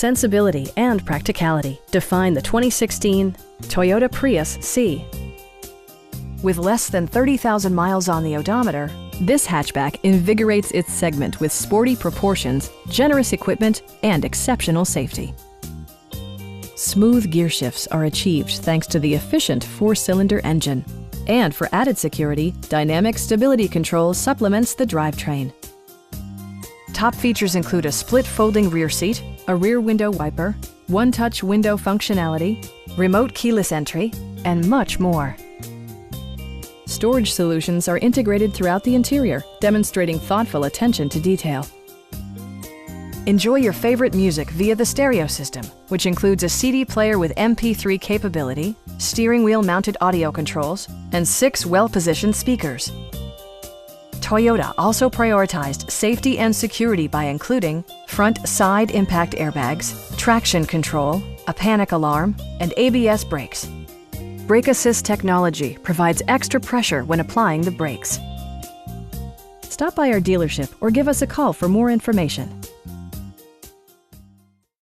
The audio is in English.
Sensibility and practicality define the 2016 Toyota Prius C. With less than 30,000 miles on the odometer, this hatchback invigorates its segment with sporty proportions, generous equipment, and exceptional safety. Smooth gear shifts are achieved thanks to the efficient 4-cylinder engine. And for added security, dynamic stability control supplements the drivetrain. Top features include a split folding rear seat, a rear window wiper, one-touch window functionality, remote keyless entry, and much more. Storage solutions are integrated throughout the interior, demonstrating thoughtful attention to detail. Enjoy your favorite music via the stereo system, which includes a CD player with MP3 capability, steering wheel mounted audio controls, and 6 well-positioned speakers. Toyota also prioritized safety and security by including front side impact airbags, traction control, a panic alarm, and ABS brakes. Brake Assist technology provides extra pressure when applying the brakes. Stop by our dealership or give us a call for more information.